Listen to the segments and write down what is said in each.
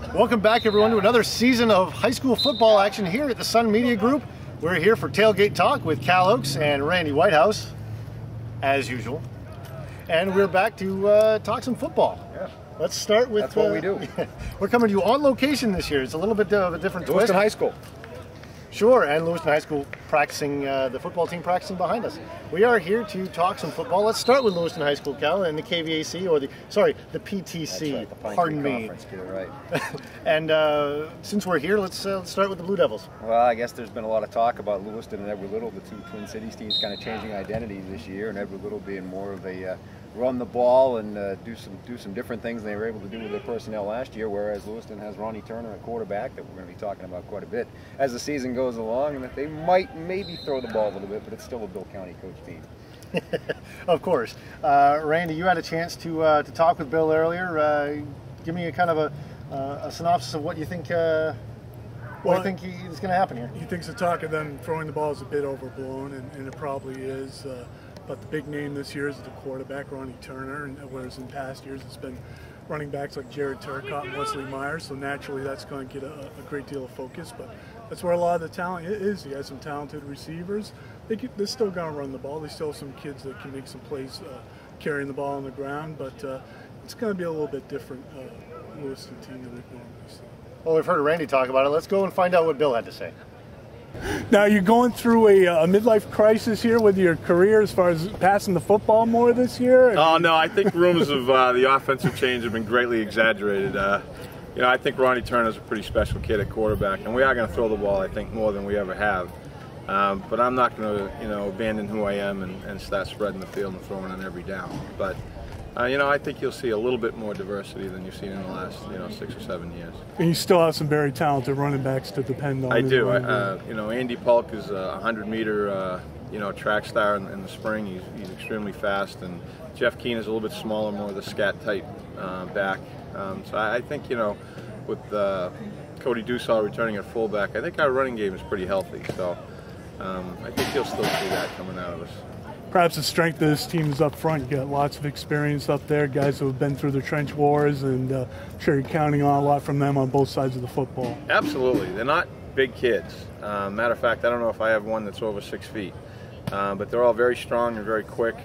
Welcome back, everyone, to another season of high school football action here at the Sun Media Group. We're here for Tailgate Talk with Cal Oaks and Randy Whitehouse, as usual. And we're back to talk some football. Yeah. Let's start with... That's what we do. We're coming to you on location this year. It's a little bit of a different twist. Lewiston High School. Sure, and Lewiston High School practicing, the football team practicing behind us. We are here to talk some football. Let's start with Lewiston High School, Cal, and the KVAC, or the PTC, right, the pardon me. Right. And since we're here, let's start with the Blue Devils. Well, I guess there's been a lot of talk about Lewiston and Edward Little, the two Twin Cities teams, kind of changing identity this year, and Edward Little being more of a run the ball and do some different things than they were able to do with their personnel last year, whereas Lewiston has Ronnie Turner at quarterback that we're going to be talking about quite a bit as the season goes along, and that they might maybe throw the ball a little bit, but it's still a Bill County coach team. Of course. Randy, you had a chance to talk with Bill earlier. Give me a kind of a synopsis of what you think is going to happen here. He thinks the talk of them throwing the ball is a bit overblown, and it probably is. But the big name this year is the quarterback, Ronnie Turner, and whereas in past years it's been running backs like Jared Turcott and Wesley Myers, so naturally that's going to get a great deal of focus. But that's where a lot of the talent is. He has some talented receivers. They're still going to run the ball. They still have some kids that can make some plays carrying the ball on the ground, but it's going to be a little bit different Lewiston team than we've normally seen. Well, we've heard Randy talk about it. Let's go and find out what Bill had to say. Now, you're going through a midlife crisis here with your career as far as passing the football more this year? Oh, no, I think rumors of the offensive change have been greatly exaggerated. I think Ronnie Turner is a pretty special kid at quarterback, and we are going to throw the ball, I think, more than we ever have. But I'm not going to, abandon who I am and start spreading the field and throwing it every down. But I think you'll see a little bit more diversity than you've seen in the last, 6 or 7 years. And you still have some very talented running backs to depend on. I do. Andy Polk is a 100-meter, track star in the spring. He's extremely fast. And Jeff Keane is a little bit smaller, more of the scat type back. So I think, with Cody Dussault returning at fullback, I think our running game is pretty healthy. So I think you'll still see that coming out of us. Perhaps the strength of this team is up front. You got lots of experience up there, guys who have been through the trench wars, and I'm sure you're counting on a lot from them on both sides of the football. Absolutely. They're not big kids. Matter of fact, I don't know if I have one that's over 6 feet. But they're all very strong and very quick.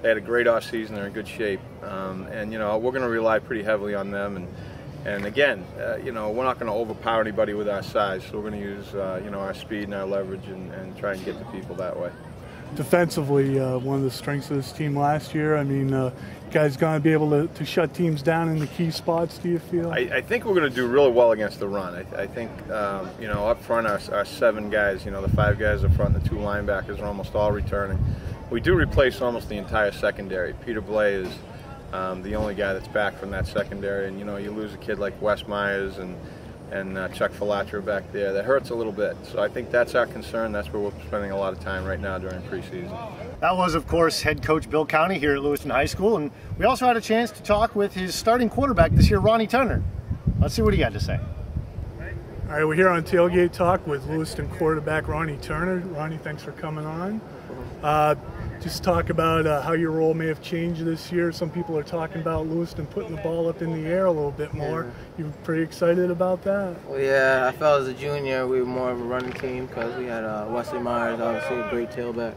They had a great off season. They're in good shape. And we're going to rely pretty heavily on them. And again, we're not going to overpower anybody with our size. So we're going to use, our speed and our leverage and try and get to people that way. Defensively, one of the strengths of this team last year, you guys going to be able to shut teams down in the key spots, do you feel? I think we're going to do really well against the run. I think, up front, our 7 guys, the 5 guys up front, the 2 linebackers are almost all returning. We do replace almost the entire secondary. Peter Blay is the only guy that's back from that secondary, and, you lose a kid like Wes Myers and Chuck Filatra back there. That hurts a little bit. So I think that's our concern. That's where we're spending a lot of time right now during preseason. That was, of course, head coach Bill County here at Lewiston High School. And we also had a chance to talk with his starting quarterback this year, Ronnie Turner. Let's see what he had to say. All right, we're here on Tailgate Talk with Lewiston quarterback Ronnie Turner. Ronnie, thanks for coming on. Just talk about how your role may have changed this year. Some people are talking about Lewiston putting the ball up in the air a little bit more. Yeah. You pretty excited about that? Well, yeah, I felt as a junior we were more of a running team because we had Wesley Myers, obviously a great tailback.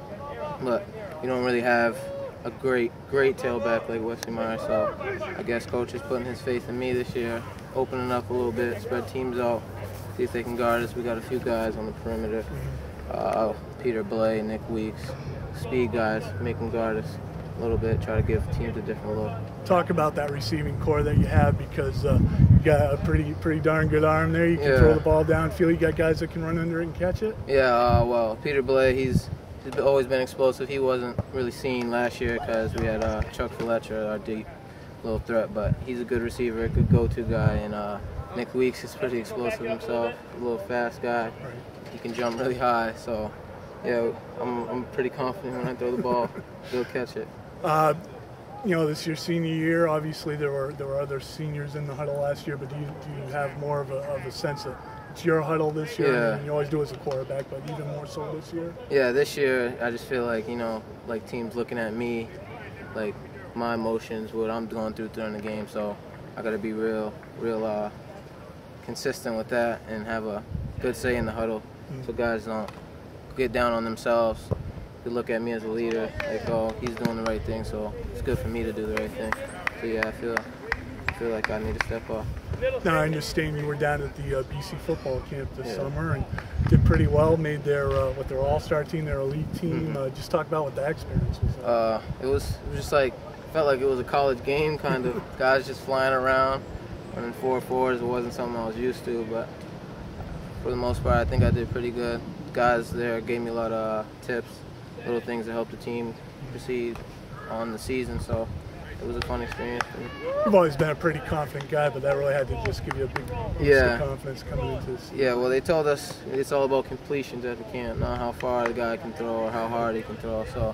But you don't really have a great tailback like Wesley Myers. So I guess coach is putting his faith in me this year, opening up a little bit, spread teams out, see if they can guard us. We got a few guys on the perimeter. Peter Blay, Nick Weeks. Speed guys, make them guard us a little bit, try to give teams a different look. Talk about that receiving core that you have, because you got a pretty darn good arm there. You can throw the ball downfield. You got guys that can run under it and catch it. Yeah, well, Peter Blay, he's always been explosive. He wasn't really seen last year because we had Chuck Filatra, our deep little threat, but he's a good receiver, a good go-to guy. And Nick Weeks is pretty explosive himself, a little fast guy. Right. He can jump really high, so. Yeah, I'm pretty confident when I throw the ball, he'll catch it. This your senior year, obviously there were other seniors in the huddle last year, but do you have more of a sense that it's your huddle this year? Yeah. I mean, you always do as a quarterback, but even more so this year? Yeah, this year I just feel like, like teams looking at me, like my emotions, what I'm going through during the game, so I got to be real consistent with that and have a good say in the huddle, so guys don't get down on themselves. They look at me as a leader, like, oh, he's doing the right thing, so it's good for me to do the right thing. So yeah, I feel like I need to step up. Now, I understand you were down at the BC football camp this summer and did pretty well, made their their all-star team, their elite team. Just talk about what that experience was like. It was just like, felt like it was a college game, kind of. Guys just flying around, running 4.4s. It wasn't something I was used to, but for the most part, I think I did pretty good. Guys there gave me a lot of tips, little things that helped the team proceed on the season, so it was a fun experience for me. You've always been a pretty confident guy, but that really had to just give you a big boost of confidence coming into this. Yeah, well, they told us it's all about completions at the camp, not how far the guy can throw or how hard he can throw. So,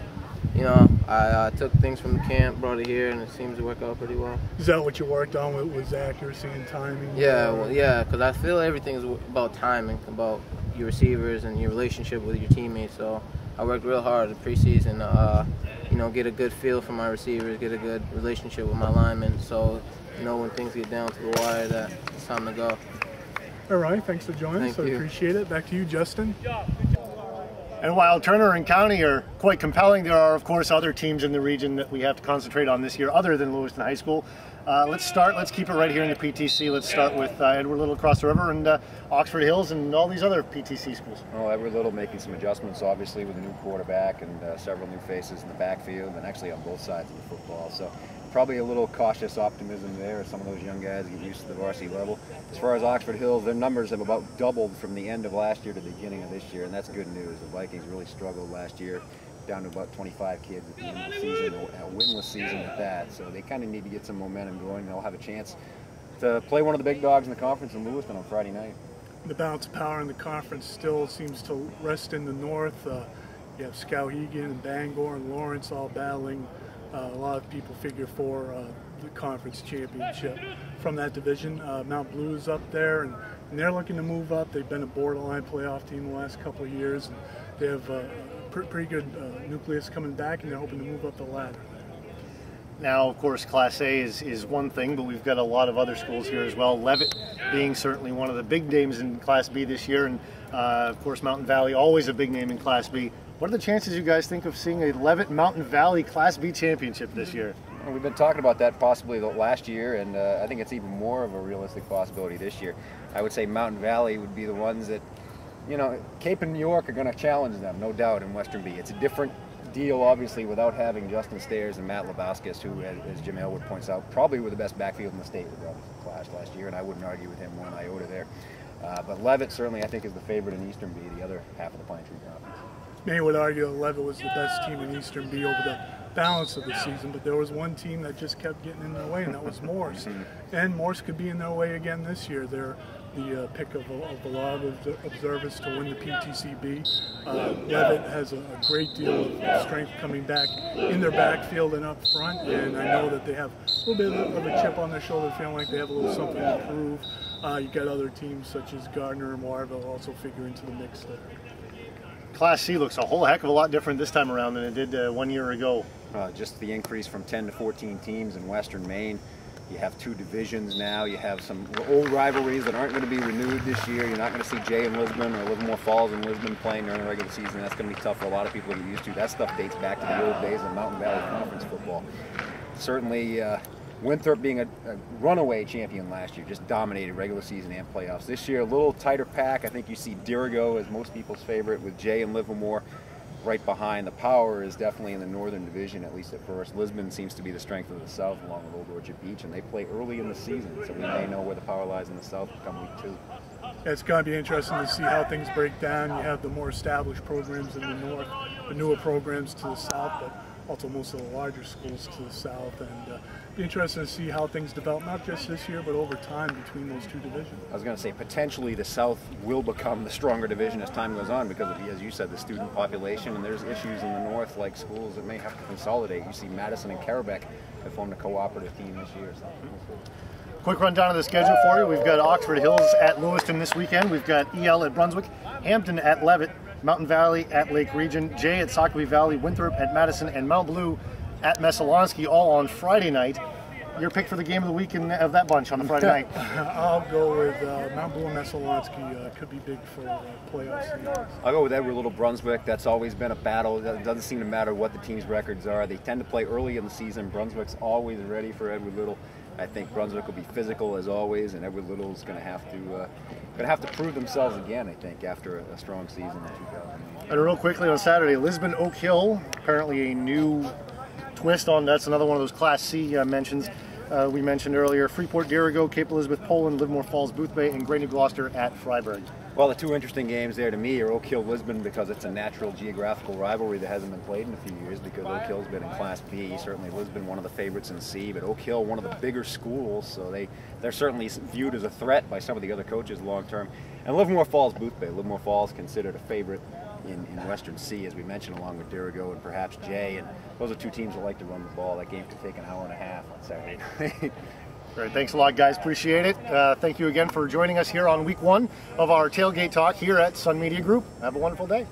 you know, I took things from the camp, brought it here, and it seems to work out pretty well. Is that what you worked on was accuracy and timing? Yeah, well, yeah, because I feel everything is about timing, about your receivers and your relationship with your teammates. So I worked real hard in preseason, you know, get a good feel for my receivers, get a good relationship with my linemen. So, you know, when things get down to the wire, that it's time to go. All right, thanks for joining us. Thank you. I appreciate it. Back to you, Justin. And while Turner and County are quite compelling, there are, of course, other teams in the region that we have to concentrate on this year other than Lewiston High School. Let's keep it right here in the PTC. Let's start with Edward Little across the river and Oxford Hills and all these other PTC schools. Well, Edward Little making some adjustments, obviously, with a new quarterback and several new faces in the backfield and actually on both sides of the football. So probably a little cautious optimism there as some of those young guys get used to the varsity level. As far as Oxford Hills, their numbers have about doubled from the end of last year to the beginning of this year, and that's good news. The Vikings really struggled last year, down to about 25 kids at the end of the season, a winless season at that. So they kind of need to get some momentum going. They'll have a chance to play one of the big dogs in the conference in Lewiston on Friday night. The balance of power in the conference still seems to rest in the north. You have Skowhegan and Bangor and Lawrence all battling. A lot of people figure for the conference championship from that division. Mount Blue is up there, and they're looking to move up. They've been a borderline playoff team the last couple of years, and they have a pretty good nucleus coming back, and they're hoping to move up the ladder. Now, of course, Class A is one thing, but we've got a lot of other schools here as well. Levitt being certainly one of the big names in Class B this year, and of course Mountain Valley, always a big name in Class B. What are the chances you guys think of seeing a Levitt Mountain Valley Class B championship this year? Well, we've been talking about that possibly last year, and I think it's even more of a realistic possibility this year. I would say Mountain Valley would be the ones that, you know, Cape and New York are going to challenge them, no doubt, in Western B. It's a different deal, obviously, without having Justin Stayers and Matt Lebowskis, who, as Jim Elwood points out, probably were the best backfield in the state regardless of class last year, and I wouldn't argue with him one iota there. But Levitt certainly, I think, is the favorite in Eastern B, the other half of the Pine Tree Conference. Many would argue that Levitt was the best team in Eastern B over the balance of the season, but there was one team that just kept getting in their way, and that was Morse. And Morse could be in their way again this year. They're the pick of a lot of observers to win the PTCB. Levitt has a great deal of strength coming back in their backfield and up front, and I know that they have a little bit of a chip on their shoulder, feeling like they have a little something to prove. You got other teams such as Gardner and Warville also figure into the mix there. Class C looks a whole heck of a lot different this time around than it did 1 year ago. Just the increase from 10 to 14 teams in Western Maine. You have two divisions now. You have some old rivalries that aren't going to be renewed this year. You're not going to see Jay and Lisbon or Livermore Falls and Lisbon playing during the regular season. That's going to be tough for a lot of people to get used to. That stuff dates back to the old days of Mountain Valley Conference football. Certainly, Winthrop being a runaway champion last year, just dominated regular season and playoffs. This year, a little tighter pack. I think you see Dirigo as most people's favorite, with Jay and Livermore right behind. The power is definitely in the northern division, at least at first. Lisbon seems to be the strength of the south, along with Old Orchard Beach, and they play early in the season, so we may know where the power lies in the south come week 2. It's going to be interesting to see how things break down. You have the more established programs in the north, the newer programs to the south, but also most of the larger schools to the south, and be interesting to see how things develop, not just this year, but over time between those two divisions. I was going to say, potentially the South will become the stronger division as time goes on because of, as you said, the student population, and there's issues in the North, like schools that may have to consolidate. You see Madison and Carrabeck have formed a cooperative team this year. So. Quick rundown of the schedule for you. We've got Oxford Hills at Lewiston this weekend. We've got EL at Brunswick, Hampton at Levitt, Mountain Valley at Lake Region, Jay at Sockawee Valley, Winthrop at Madison, and Mount Blue at Messalonskee, all on Friday night. your pick for the game of the week of that bunch on the Friday night? I'll go with Mount Blue and Messalonsky. Could be big for playoffs. I'll go with Edward Little Brunswick. That's always been a battle. It doesn't seem to matter what the team's records are. They tend to play early in the season. Brunswick's always ready for Edward Little. I think Brunswick will be physical as always, and Edward Little is going to have to prove themselves again. I think after a strong season in 2008. And real quickly on Saturday, Lisbon Oak Hill, apparently a new twist on. That's another one of those Class C mentions we mentioned earlier. Freeport, Dirigo, Cape Elizabeth, Poland, Livermore Falls, Boothbay, and Gray New Gloucester at Freiburg. Well, the two interesting games there to me are Oak Hill Lisbon, because it's a natural geographical rivalry that hasn't been played in a few years, because Oak Hill's been in Class B. Certainly Lisbon, one of the favorites in C, but Oak Hill, one of the bigger schools, so they're certainly viewed as a threat by some of the other coaches long term. And Livermore Falls Boothbay. Livermore Falls considered a favorite in Western C, as we mentioned, along with Dirigo and perhaps Jay, and those are two teams that like to run the ball. That game could take an hour and a half on Saturday night. Great, thanks a lot, guys. Appreciate it. Thank you again for joining us here on week 1 of our Tailgate Talk here at Sun Media Group. Have a wonderful day.